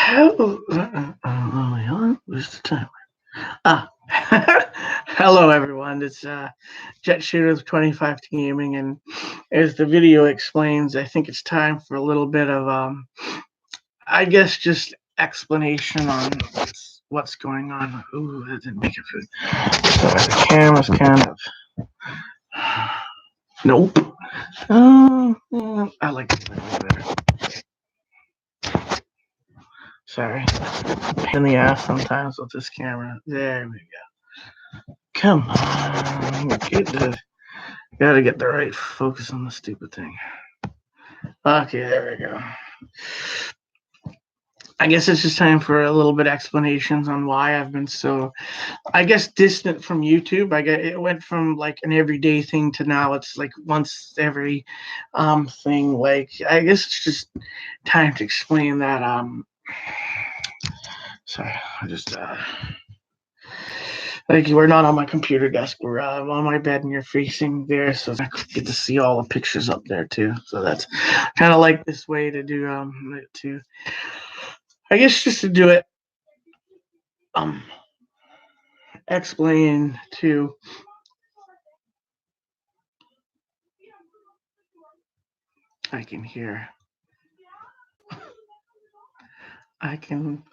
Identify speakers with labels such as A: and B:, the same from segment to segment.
A: Where's the time? Ah, hello everyone. It's Jet Shooter 25 Gaming, and as the video explains, I think it's time for a little bit of I guess just explanation on what's going on. Ooh, that didn't make it food. Sorry, the camera's kind of nope. I like this way better. Sorry, pain in the ass sometimes with this camera. There we go. Come on, gotta get the right focus on the stupid thing. Okay, there we go. I guess it's just time for a little bit of explanations on why I've been so, I guess, distant from YouTube. I get it went from like an everyday thing to now it's like once every thing. Like I guess it's just time to explain that. Sorry, I just like we're not on my computer desk. We're on my bed, and you're facing there, so I get to see all the pictures up there too. So that's kind of like this way to do to, I guess, just to do it explain to I can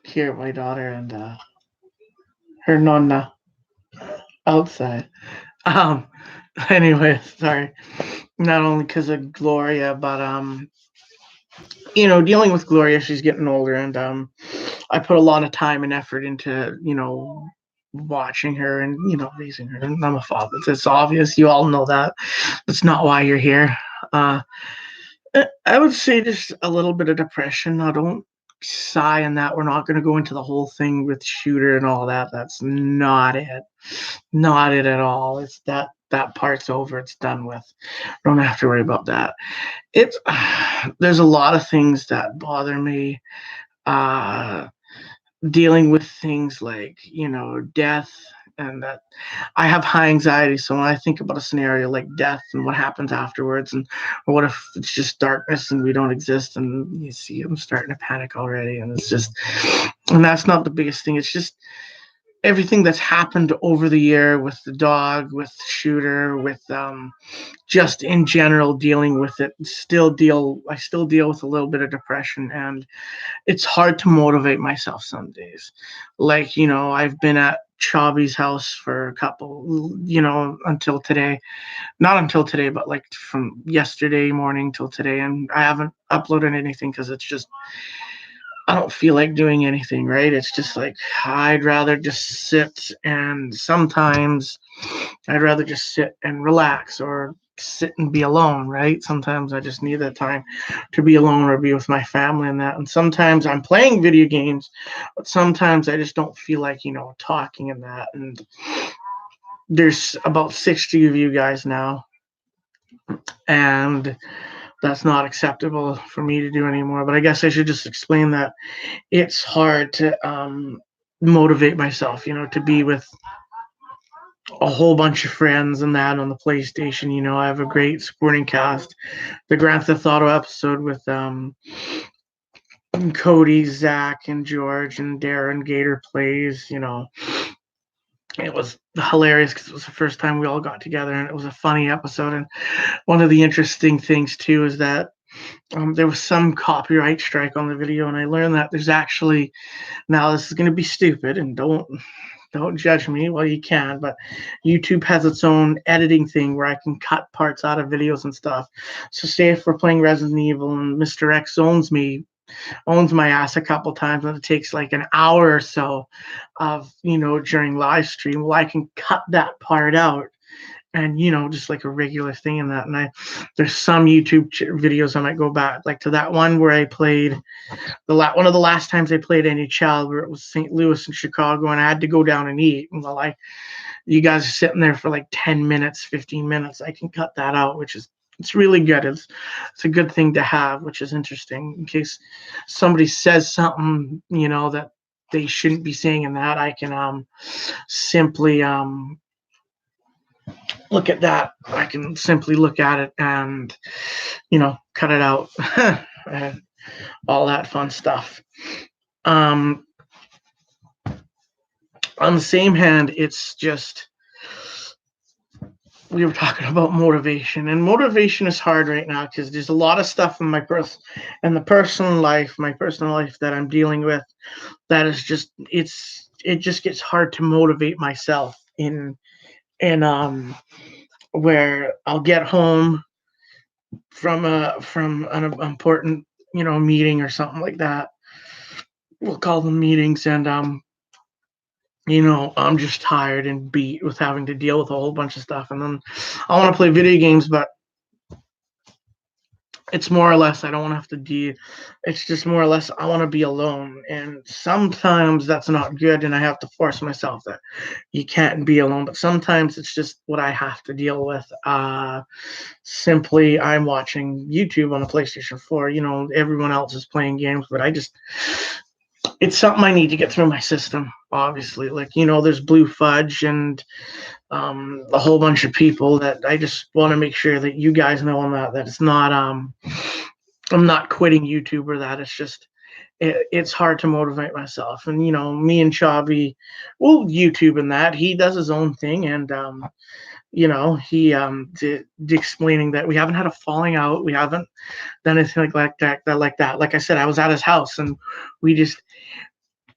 A: hear my daughter and her nonna outside. Um anyway, sorry. Not only because of Gloria, but dealing with Gloria, she's getting older, and I put a lot of time and effort into, watching her and, raising her. And I'm a father. It's obvious. You all know that. That's not why you're here. Uh, I would say just a little bit of depression. I don't sigh in that. We're not going to go into the whole thing with Shooter and all that. That's not it. Not it at all. It's that part's over. It's done with. Don't have to worry about that. It's there's a lot of things that bother me. Uh, Dealing with things like death, and that I have high anxiety, so when I think about a scenario like death and what happens afterwards, and or what if it's just darkness and we don't exist, and you see I'm starting to panic already, and it's just, and that's not the biggest thing. It's just everything that's happened over the year with the dog, with Shooter, with just in general dealing with it. I still deal with a little bit of depression, and it's hard to motivate myself some days. Like, I've been at Chobby's house for a couple, until today. Not until today, but like from yesterday morning till today. And I haven't uploaded anything because it's just, I don't feel like doing anything, right? It's just like, I'd rather just sit, and sometimes I'd rather just sit and relax or sit and be alone, right? Sometimes I just need that time to be alone or be with my family and that. And sometimes I'm playing video games, but sometimes I just don't feel like, talking and that. And there's about 60 of you guys now, and that's not acceptable for me to do anymore. But I guess I should just explain that it's hard to motivate myself, to be with a whole bunch of friends and that on the PlayStation. I have a great supporting cast. The Grand Theft Auto episode with Cody, Zach, and George, and Darren Gator plays. It was hilarious because it was the first time we all got together, and it was a funny episode. And one of the interesting things too is that there was some copyright strike on the video, and I learned that there's actually, now this is going to be stupid, and don't judge me. Well, you can, but YouTube has its own editing thing where I can cut parts out of videos and stuff. So say if we're playing Resident Evil and Mr. X owns my ass a couple times, and it takes like an hour or so of, during live stream, well, I can cut that part out, and just like a regular thing in that. And there's some YouTube videos I might go back, like to that one where I played one of the last times I played NHL, where it was St. Louis and Chicago, and I had to go down and eat. And while you guys are sitting there for like 10 minutes, 15 minutes, I can cut that out, which is, it's really good. It's a good thing to have, which is interesting in case somebody says something, that they shouldn't be saying in that. I can simply look at that. I can simply look at it and, cut it out and all that fun stuff. On the same hand, it's just, we were talking about motivation, and motivation is hard right now because there's a lot of stuff in my the personal life that I'm dealing with, that is just, it just gets hard to motivate myself in where I'll get home from an important, meeting or something like that. We'll call them meetings, and I'm just tired and beat with having to deal with a whole bunch of stuff, and then I want to play video games, but it's more or less I don't want to have to deal. It's just more or less I want to be alone, and sometimes that's not good, and I have to force myself that you can't be alone. But sometimes it's just what I have to deal with. Simply, I'm watching YouTube on the PlayStation 4. Everyone else is playing games, but it's something I need to get through my system. Obviously, like there's Blue Fudge and a whole bunch of people that I just want to make sure that you guys know on that it's not I'm not quitting YouTube or that. It's just it's hard to motivate myself. And me and Chavi, well, YouTube and that he does his own thing, and he explaining that we haven't had a falling out, we haven't done anything like that. Like I said, I was at his house, and we just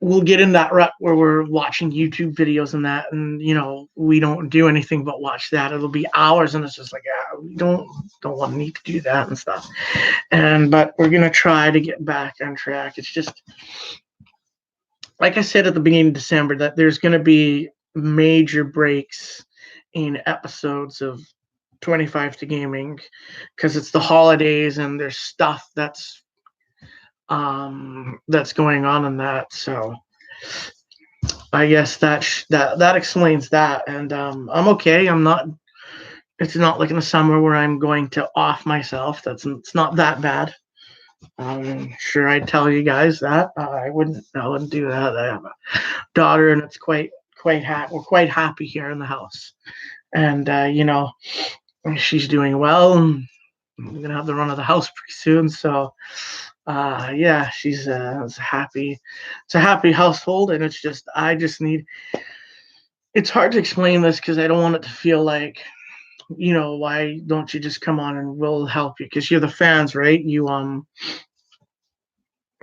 A: we'll get in that rut where we're watching YouTube videos and that, and we don't do anything but watch that. It'll be hours, and it's just like, we don't want to need to do that and stuff. But we're gonna try to get back on track. It's just like I said at the beginning of December, that there's gonna be major breaks in episodes of 25 to Gaming, because it's the holidays and there's stuff that's going on in that. So I guess that explains that. And I'm okay. It's not like in the summer where I'm going to off myself. It's not that bad. I'm sure I'd tell you guys that. I wouldn't do that. I have a daughter, and it's we're quite happy here in the house. And she's doing well, and I'm gonna have the run of the house pretty soon. So yeah, it's a happy household, and I just need. It's hard to explain this because I don't want it to feel like, why don't you just come on and we'll help you, because you're the fans, right? Even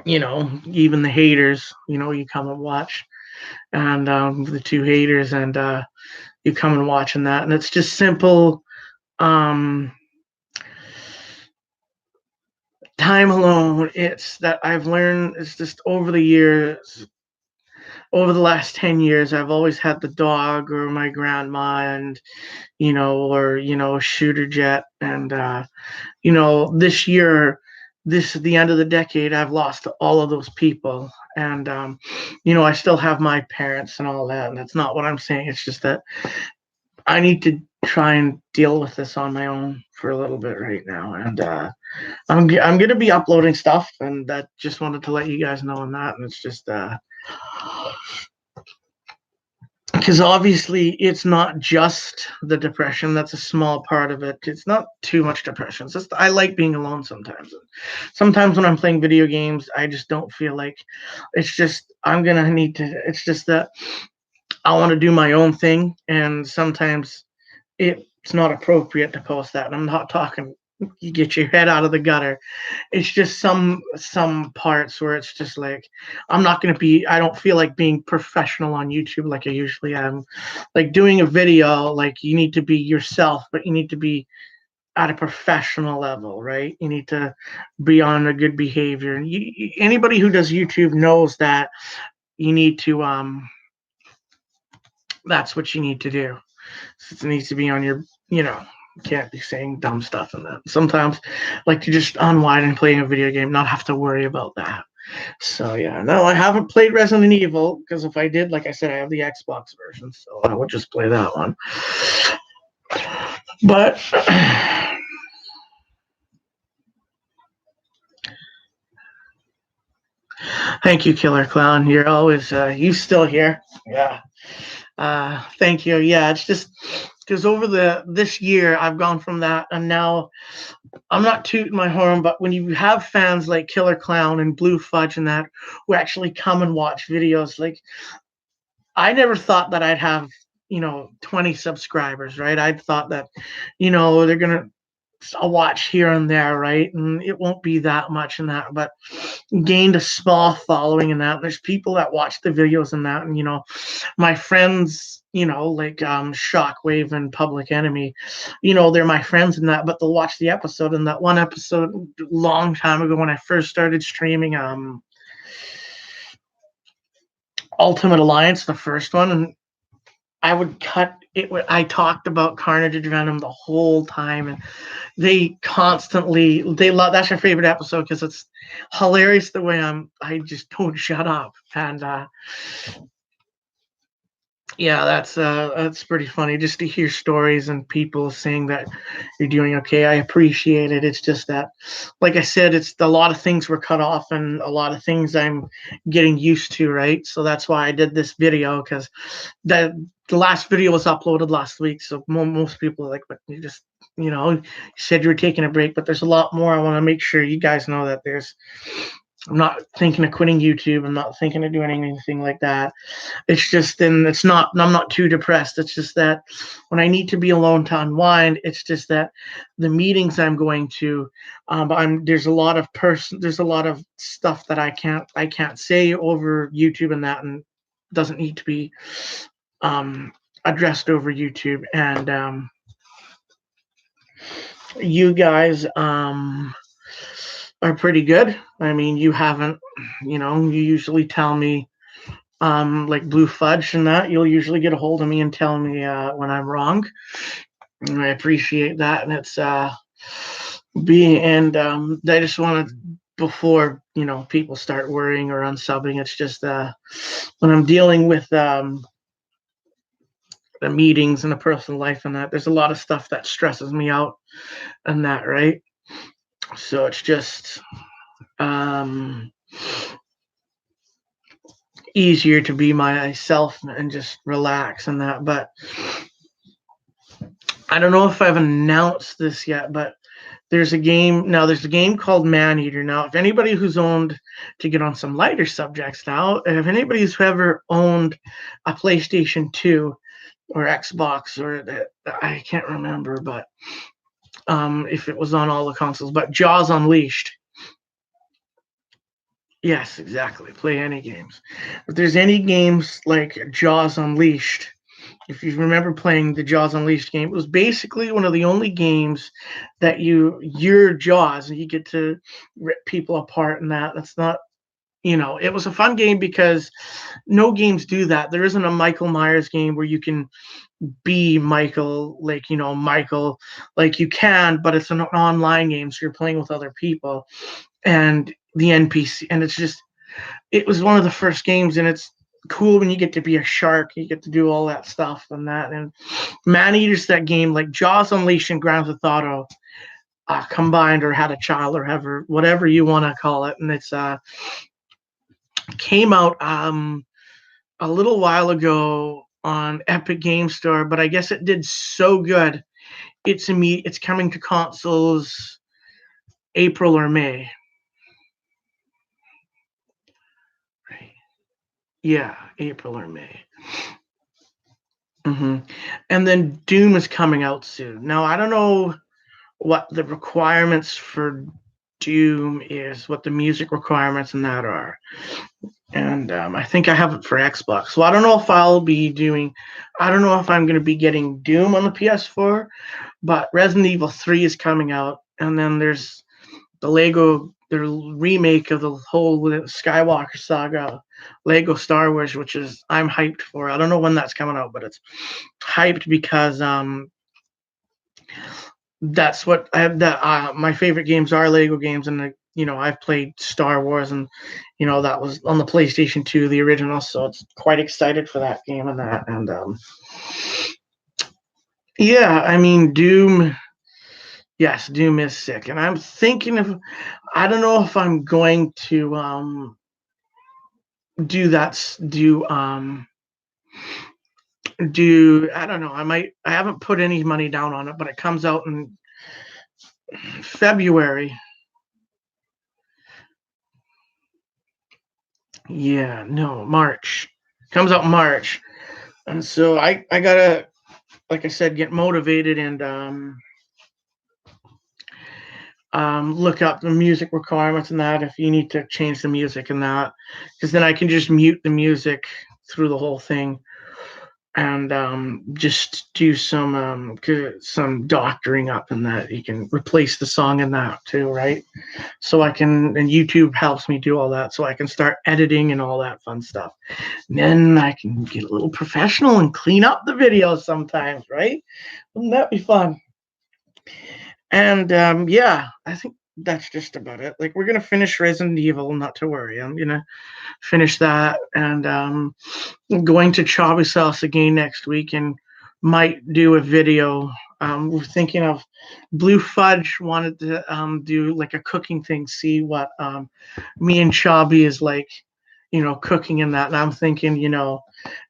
A: the haters, you come and watch, and the two haters, and you come and watch, and that, and it's just simple. Time alone, it's that I've learned. It's just over the years, over the last 10 years, I've always had the dog or my grandma, and or shooter jet, and this year, this is the end of the decade, I've lost all of those people. And I still have my parents and all that, and that's not what I'm saying. It's just that I need to try and deal with this on my own for a little bit right now. And I'm going to be uploading stuff, and that just wanted to let you guys know on that. And it's just because obviously it's not just the depression. That's a small part of it. It's not too much depression. It's just I like being alone sometimes. And sometimes when I'm playing video games, I just don't feel like, it's just I'm going to need to, it's just that I want to do my own thing, and sometimes it's not appropriate to post that. And I'm not talking you get your head out of the gutter. It's just some parts where it's just like I don't feel like being professional on YouTube like I usually am. Like doing a video, like you need to be yourself, but you need to be at a professional level, right? You need to be on a good behavior. And anybody who does YouTube knows that you need to that's what you need to do. It needs to be on your, can't be saying dumb stuff in that. Sometimes like to just unwind and playing a video game, not have to worry about that. So yeah, no, I haven't played Resident Evil, because if I did, like I said, I have the Xbox version, so I would just play that one. But thank you, Killer Clown. You're always you still here. Yeah. Thank you. Yeah, it's just because over this year I've gone from that, and now I'm not tooting my horn, but when you have fans like Killer Clown and Blue Fudge and that who actually come and watch videos, like I never thought that I'd have, 20 subscribers, right? I'd thought that, they're gonna I'll watch here and there, right? And it won't be that much in that, but gained a small following in that. There's people that watch the videos and that, and my friends, like Shockwave and Public Enemy, they're my friends in that, but they'll watch the episode. And that one episode, long time ago when I first started streaming, Ultimate Alliance, the first one, and I would cut it. I talked about Carnage and Venom the whole time, and they love. That's your favorite episode because it's hilarious the way I just don't shut up, and yeah, that's pretty funny just to hear stories and people saying that you're doing okay. I appreciate it. It's just that, like I said, it's a lot of things were cut off and a lot of things I'm getting used to, right? So that's why I did this video because the last video was uploaded last week. So most people are like, but you just you said you were taking a break, but there's a lot more. I want to make sure you guys know that I'm not thinking of quitting YouTube. I'm not thinking of doing anything like that. It's just, and I'm not too depressed. It's just that when I need to be alone to unwind, it's just that the meetings I'm going to, there's a lot of stuff that I can't say over YouTube and that, and doesn't need to be addressed over YouTube. And you guys are pretty good. I mean, you haven't, you usually tell me like Blue Fudge and that, you'll usually get a hold of me and tell me when I'm wrong. And I appreciate that. And it's I just want to, before people start worrying or unsubbing, it's just when I'm dealing with the meetings and the personal life and that, there's a lot of stuff that stresses me out and that, right? So it's just easier to be myself and just relax and that. But I don't know if I've announced this yet, but there's a game called Maneater. Now, if anybody who's owned, to get on some lighter subjects now, if anybody who's ever owned a PlayStation 2 or Xbox, or I can't remember, but if it was on all the consoles, but Jaws Unleashed. Yes, exactly. Play any games. If there's any games like Jaws Unleashed, if you remember playing the Jaws Unleashed game, it was basically one of the only games that you're Jaws and you get to rip people apart and that. That's not, it was a fun game because no games do that. There isn't a Michael Myers game where you can be Michael, like, Michael, like you can, but it's an online game, so you're playing with other people and the NPC, and it was one of the first games, and it's cool when you get to be a shark, you get to do all that stuff and that. And Maneater's that game, like Jaws Unleashed and Grand Theft Auto combined, or had a child, or whatever you want to call it. And it's came out a little while ago on Epic Game Store, but I guess it did so good. It's coming to consoles April or May. Yeah, April or May. And then Doom is coming out soon. Now, I don't know what the requirements for Doom is, what the music requirements and that are. And I think I have it for Xbox. So I don't know if I don't know if I'm going to be getting Doom on the PS4, but Resident Evil 3 is coming out. And then there's the remake of the whole Skywalker saga, Lego Star Wars, which is I'm hyped for. I don't know when that's coming out, but it's hyped because that's what I have. That my favorite games are Lego games, and I've played Star Wars, and that was on the PlayStation 2, the original. So it's quite excited for that game and that, and yeah, I mean Doom. Yes, Doom is sick, and I'm thinking of. I don't know if I'm going to do that. Do I don't know. I haven't put any money down on it, but it comes out in February. Yeah, no, March. Comes out March. And so I gotta, like I said, get motivated and look up the music requirements and that if you need to change the music and that, because then I can just mute the music through the whole thing and just do some doctoring up in that. You can replace the song in that too, right? So I can, and YouTube helps me do all that, so I can start editing and all that fun stuff. And then I can get a little professional and clean up the videos sometimes, right? Wouldn't that be fun? And yeah, I think that's just about it. Like we're gonna finish Resident Evil, not to worry. I'm gonna finish that, and going to Chubby's house again next week, and might do a video. We're thinking of Blue Fudge wanted to do like a cooking thing, see what me and Chubby is like, cooking in that. And I'm thinking,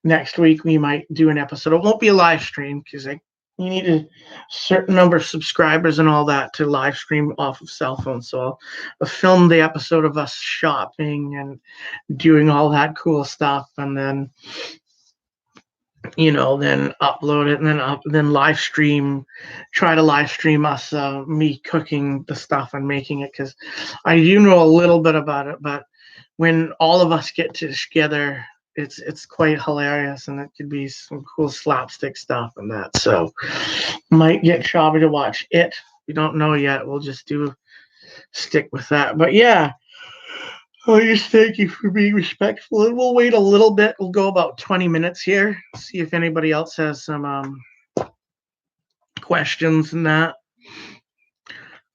A: next week we might do an episode. It won't be a live stream because you need a certain number of subscribers and all that to live stream off of cell phone. So I'll film the episode of us shopping and doing all that cool stuff, and then then upload it, and then live stream, try to live stream us, me cooking the stuff and making it, because I do know a little bit about it, but when all of us get together, it's quite hilarious, and it could be some cool slapstick stuff and that. So might get Shabby to watch it. We don't know yet. We'll just stick with that. But yeah, I just thank you for being respectful, and we'll wait a little bit. We'll go about 20 minutes here, see if anybody else has some questions and that.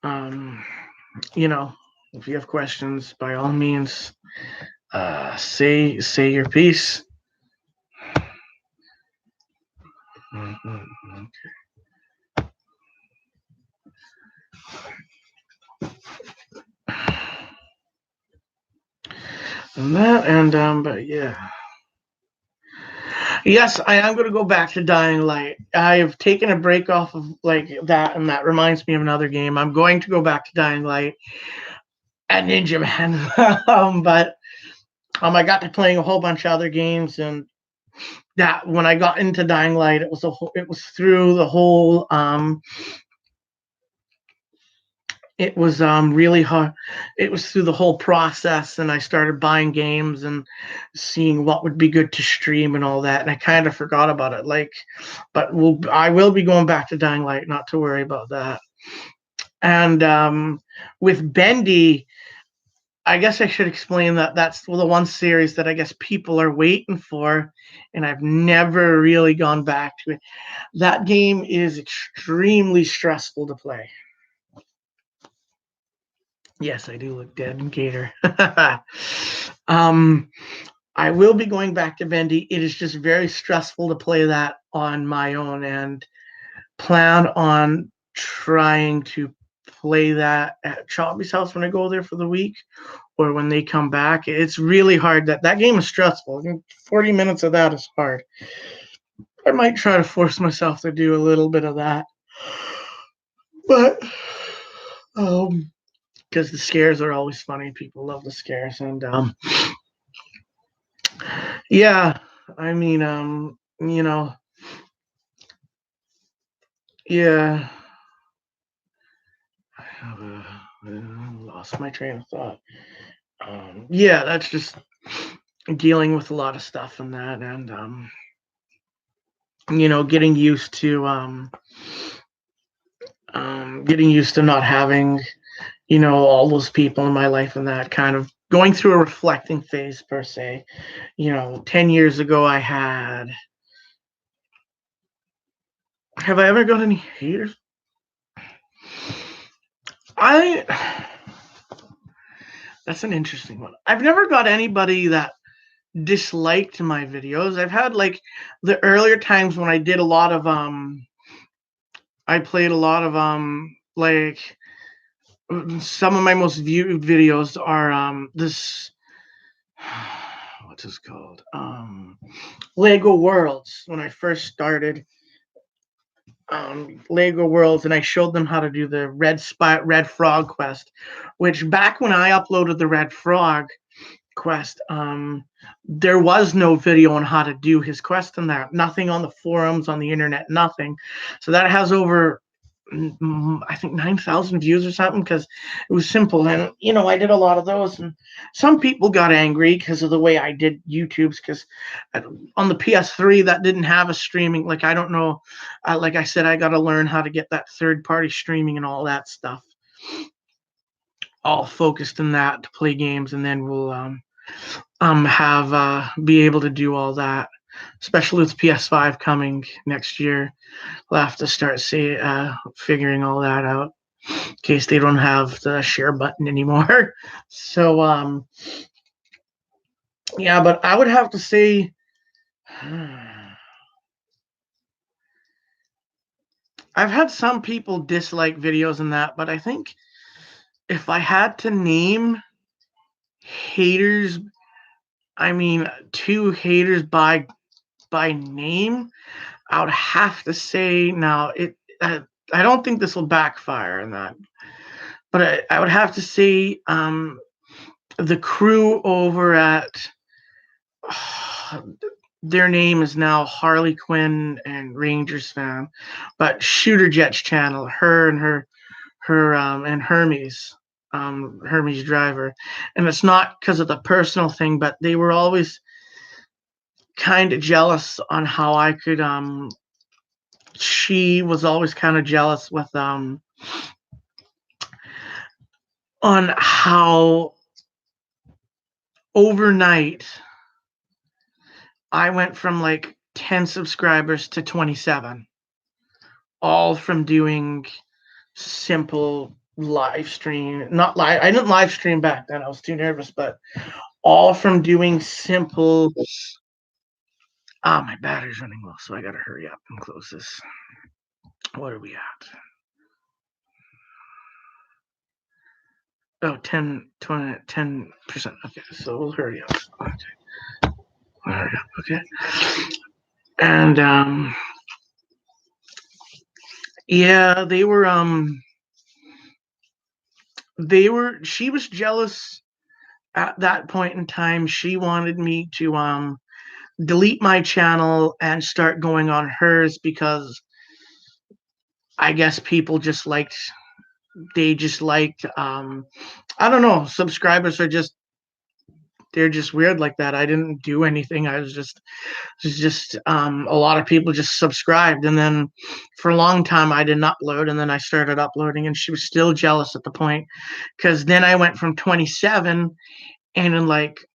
A: Um, if you have questions, by all means, say your piece. Okay. And that, and but yeah. Yes, I am going to go back to Dying Light. I've taken a break off of like that, and that reminds me of another game. I'm going to go back to Dying Light and Ninja Man, but I got to playing a whole bunch of other games, and that when I got into Dying Light, it was through the whole it was really hard. It was through the whole process, and I started buying games and seeing what would be good to stream and all that, and I kind of forgot about it. But I will be going back to Dying Light, not to worry about that. And with Bendy, I guess I should explain that that's the one series that I guess people are waiting for, and I've never really gone back to it. That game is extremely stressful to play. Yes, I do look dead in Gator. I will be going back to Bendy. It is just very stressful to play that on my own, and plan on trying to play that at Chubby's house when I go there for the week, or when they come back. It's really hard. That game is stressful. 40 minutes of that is hard. I might try to force myself to do a little bit of that. But because the scares are always funny. People love the scares. And yeah, I mean, yeah. I have lost my train of thought. Yeah, that's just dealing with a lot of stuff and that, and getting used to not having, all those people in my life, and that kind of going through a reflecting phase per se. 10 years ago I had. Have I ever got any haters? That's an interesting one. I've never got anybody that disliked my videos. I've had like the earlier times when I did a lot of I played a lot of like some of my most viewed videos are this what's this called? Lego Worlds. When I first started, Lego Worlds, and I showed them how to do the Red Frog quest, which back when I uploaded the Red Frog quest, there was no video on how to do his quest in there. Nothing on the forums, on the internet, nothing. So that has over, I think 9,000 views or something, because it was simple. And I did a lot of those, and some people got angry because of the way I did YouTube's, because on the PS3 that didn't have a streaming, like I don't know, like I said, I got to learn how to get that third-party streaming and all that stuff all focused in that to play games, and then we'll have be able to do all that, especially with PS5 coming next year. We'll have to start figuring all that out in case they don't have the share button anymore. So yeah, but I would have to say I've had some people dislike videos and that, but I think if I had to name haters, I mean two haters by name, I would have to say now I don't think this will backfire in that, but I would have to say the crew over at their name is now Harley Quinn and Rangers fan, but Shooter Jets channel, her and Hermes Driver, and it's not because of the personal thing, but they were always kind of jealous on how I could she was always kind of jealous with on how overnight I went from like 10 subscribers to 27, all from doing simple live stream. Not live, I didn't live stream back then, I was too nervous, but all from doing simple. My battery's running low, so I gotta hurry up and close this. What are we at? Oh, 10, 20, 10%. Okay, so we'll hurry up. Okay. Hurry up, okay. And yeah, she was jealous at that point in time. She wanted me to delete my channel and start going on hers, because I guess people just liked I don't know, subscribers are just, they're just weird like that. I didn't do anything. I was just a lot of people just subscribed, and then for a long time I didn't upload, and then I started uploading, and she was still jealous at the point, because then I went from 27, and in like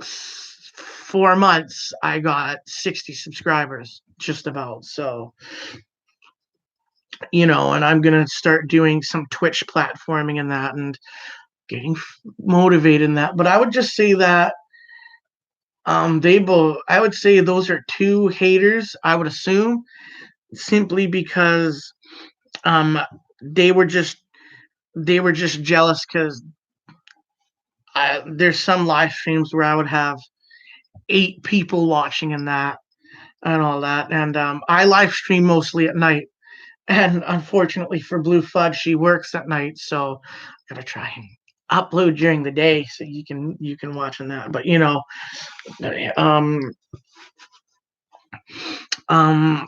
A: 4 months I got 60 subscribers just about. So and I'm gonna start doing some Twitch platforming and that, and getting motivated in that. But I would just say that they both, I would say those are two haters, I would assume, simply because um they were just jealous, because there's some live streams where I would have 8 people watching and that and all that, and I live stream mostly at night, and unfortunately for Blue Fudge, she works at night, so I gotta try and upload during the day so you can watch on that. But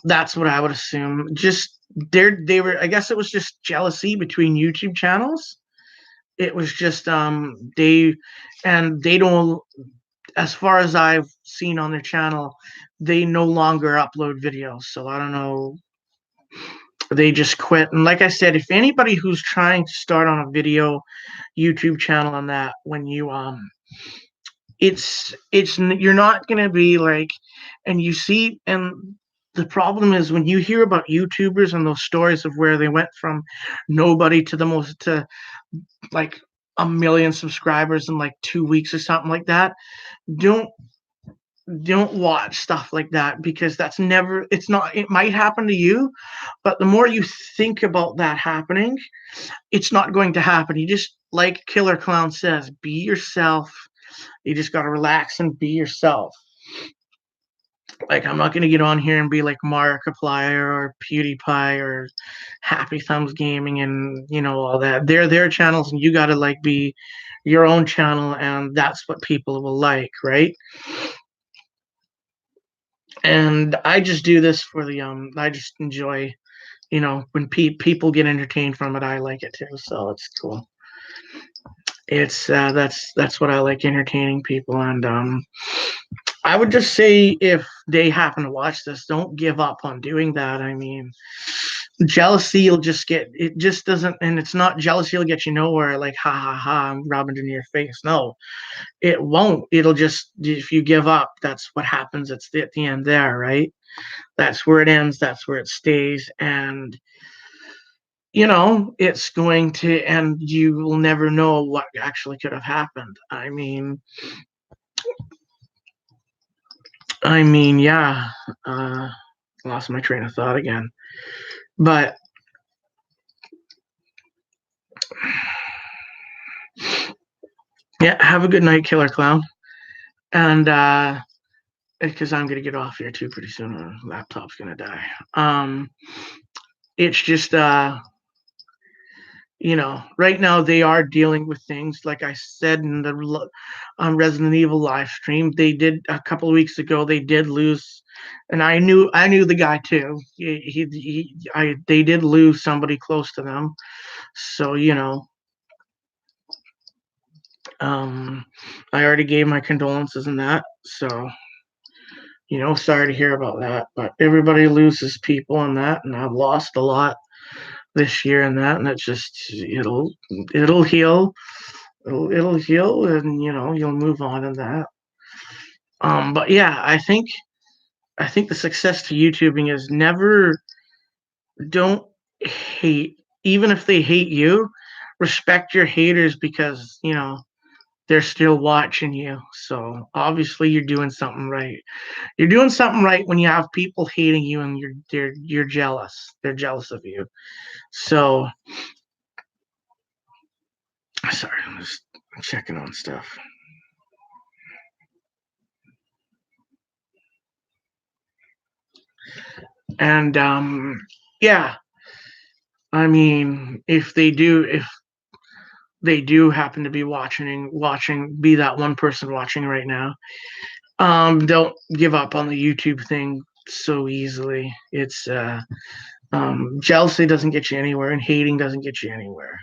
A: that's what I would assume. Just they were, I guess it was just jealousy between YouTube channels. It was just they don't, as far as I've seen on their channel, they no longer upload videos. So I don't know. They just quit. And like I said, if anybody who's trying to start on a video YouTube channel on that, when you it's you're not going to be like, and you see, and the problem is when you hear about YouTubers and those stories of where they went from nobody to like 1 million subscribers in like 2 weeks or something like that, don't watch stuff like that, because that's never, it's not, it might happen to you, but the more you think about that happening, it's not going to happen. You just, like Killer Clown says, be yourself. You just got to relax and be yourself. Like, I'm not gonna get on here and be like Markiplier or PewDiePie or Happy Thumbs Gaming and all that. They're their channels, and you gotta like be your own channel, and that's what people will like, right? And I just do this for the I just enjoy, when people get entertained from it, I like it too. So it's cool. It's that's what I like, entertaining people. And I would just say, if they happen to watch this, don't give up on doing that. I mean, jealousy, you'll just get, it just doesn't, and it's not, jealousy will get you nowhere, like ha ha ha, I'm rubbing it in your face. No, it won't. It'll just, if you give up, that's what happens. It's at the end there, right? That's where it ends, that's where it stays. And it's going to, and you will never know what actually could have happened. I mean, yeah. Lost my train of thought again. But yeah, have a good night, Killer Clown. And because I'm gonna get off here too pretty soon. My laptop's gonna die. It's just right now they are dealing with things, like I said in the Resident Evil live stream. They did, a couple of weeks ago, they did lose, and I knew the guy too. They did lose somebody close to them. So I already gave my condolences in that. So sorry to hear about that. But everybody loses people in that, and I've lost a lot this year in that, and it's just, it'll heal. It'll heal, and you'll move on in that. But yeah, I think the success to YouTubing is, never, don't hate, even if they hate you, respect your haters, because they're still watching you. So obviously you're doing something right. You're doing something right when you have people hating you, and you're jealous. They're jealous of you. So sorry, I'm just checking on stuff. And yeah, I mean, if they do happen to be watching, be that one person watching right now, don't give up on the YouTube thing so easily. It's jealousy doesn't get you anywhere, and hating doesn't get you anywhere.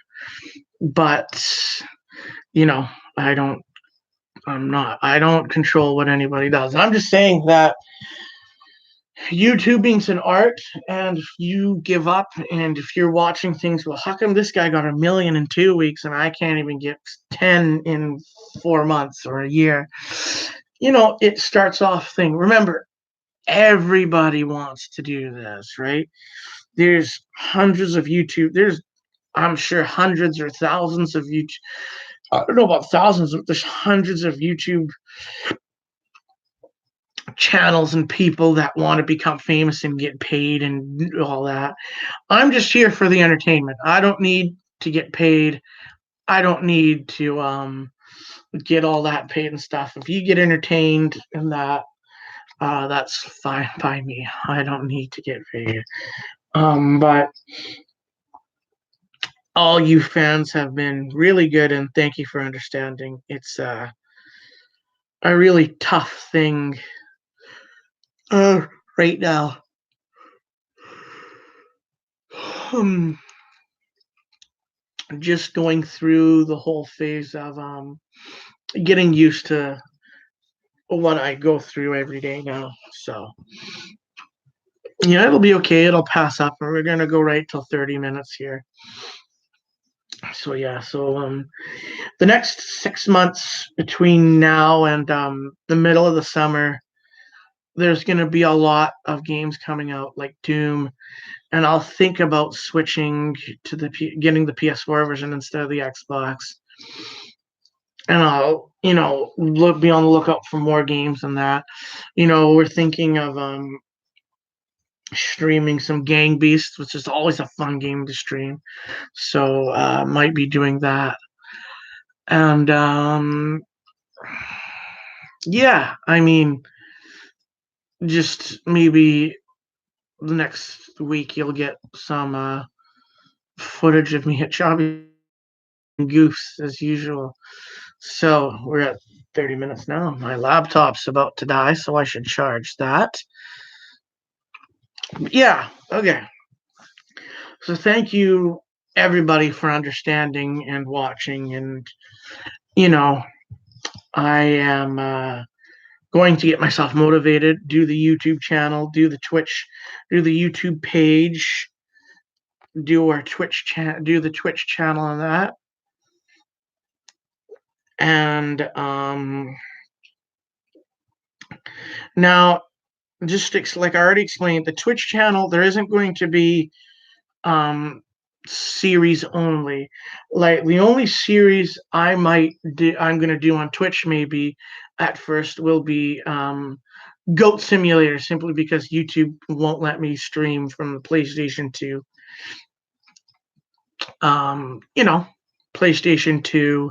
A: But you know, I don't I don't control what anybody does. I'm just saying that YouTubing's an art, and if you give up, and if you're watching things, well, how come this guy got 1 million in 2 weeks and I can't even get 10 in 4 months or a year? It starts off thing. Remember, everybody wants to do this, right? There's hundreds of YouTube. I'm sure, hundreds or thousands of YouTube. I don't know about thousands, but there's hundreds of YouTube channels and people that want to become famous and get paid and all that. I'm just here for the entertainment. I don't need to get paid. I don't need to get all that paid and stuff. If you get entertained in that, that's fine by me. I don't need to get paid. But all you fans have been really good, and thank you for understanding. It's a really tough thing right now. Um, just going through the whole phase of getting used to what I go through every day now. So yeah, it'll be okay. It'll pass up, and we're gonna go right till 30 minutes here. So yeah, so the next 6 months between now and the middle of the summer, there's gonna be a lot of games coming out, like Doom, and I'll think about switching to getting the PS4 version instead of the Xbox. And I'll, be on the lookout for more games than that. We're thinking of streaming some Gang Beasts, which is always a fun game to stream. So might be doing that. And yeah, I mean, just maybe the next week you'll get some footage of me at Chobby Goose as usual. So we're at 30 minutes now. My laptop's about to die, so I should charge that. Yeah, okay. So thank you everybody for understanding and watching, and you know, I am going to get myself motivated, do the YouTube channel, do the Twitch, do the YouTube page, do our Twitch channel, do the Twitch channel on that. And now just like I already explained, the Twitch channel, there isn't going to be series only. Like the only series I'm going to do on Twitch maybe at first will be Goat Simulator, simply because YouTube won't let me stream from the PlayStation 2. PlayStation 2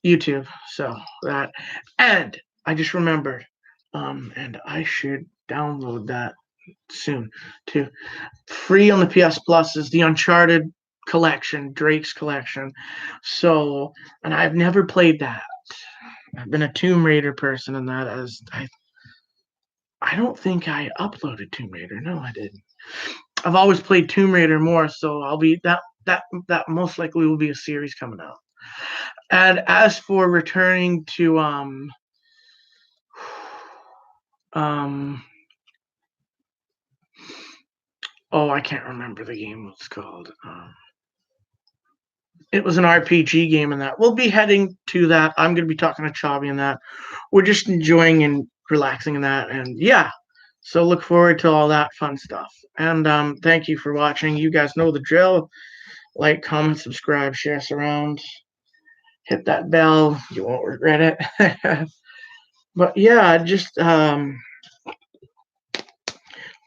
A: YouTube. So that, and I just remembered, and I should download that soon too. Free on the PS Plus is the Uncharted collection, Drake's collection. So, and I've never played that. I've been a Tomb Raider person, and that is I don't think I uploaded Tomb Raider. No, I didn't. I've always played Tomb Raider more, so I'll be that most likely will be a series coming out. And as for returning to oh, I can't remember the game was called. It was an RPG game, and that we'll be heading to that. I'm going to be talking to Chobby in that. We're just enjoying and relaxing in that, and yeah. So look forward to all that fun stuff. And thank you for watching. You guys know the drill. Like, comment, subscribe, share us around. Hit that bell. You won't regret it. But yeah, just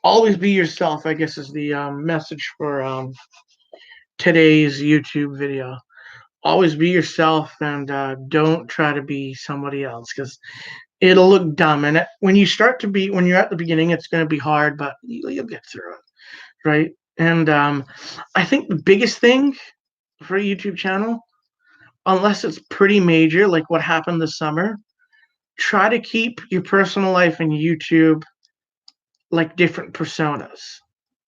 A: always be yourself, I guess, is the message for today's YouTube video. Always be yourself, and don't try to be somebody else, because it'll look dumb. And when you're at the beginning, it's going to be hard, but you'll get through it, right? And I think the biggest thing for a YouTube channel, unless it's pretty major, like what happened this summer, try to keep your personal life and YouTube like different personas.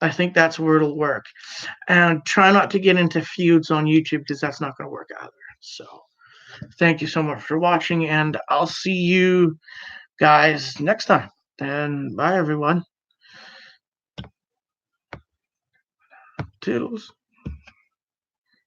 A: I think that's where it'll work. And try not to get into feuds on YouTube, because that's not going to work either. So thank you so much for watching, and I'll see you guys next time. And bye, everyone. Toodles.